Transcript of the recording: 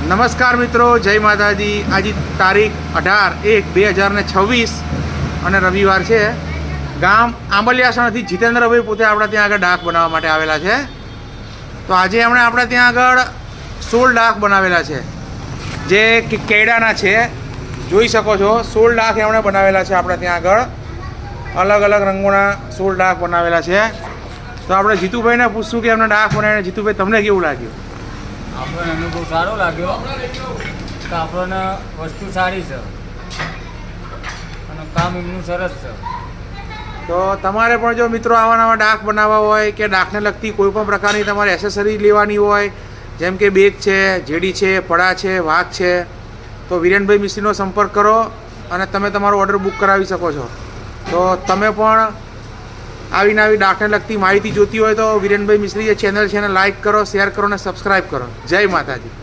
નમસ્કાર મિત્રો, જય માતાજી। આજે તારીખ 18/1/2026 અને રવિવાર છે। ગામ આંબલિયાસણથી જીતેન્દ્રભાઈ પોતે આપણા ત્યાં આગળ ડાક બનાવવા માટે આવેલા છે। તો આજે એમણે આપણે ત્યાં આગળ 16 ડાક બનાવેલા છે, જે કેળાના છે। જોઈ શકો છો 16 ડાક એમણે બનાવેલા છે આપણે ત્યાં આગળ। અલગ અલગ રંગોના 16 ડાક બનાવેલા છે। તો આપણે જીતુભાઈને પૂછશું કે એમને ડાક બનાવીને જીતુભાઈ તમને કેવું લાગ્યું? આપણને અનુભવ સારો લાગ્યો કે આપણને વસ્તુ સારી છે અને કામ એમનું સરસ છે। તો તમારે પણ જો મિત્રો આવા નવા ડાક બનાવવા હોય કે ડાકને લગતી કોઈ પણ પ્રકારની તમારે એસેસરી લેવાની હોય, જેમ કે બેગ છે, જેડી છે, પડા છે, વાઘ છે, તો વિરેનભાઈ મિસ્ત્રીનો સંપર્ક કરો અને તમે તમારો ઓર્ડર બુક કરાવી શકો છો। તો તમે પણ આવી નવી ડાકને લગતી માહિતી જોતી હોય તો વિરેનભાઈ મિસ્ત્રી જે ચેનલ છે એને લાઇક કરો, શેર કરો અને સબસ્ક્રાઈબ કરો। જય માતાજી।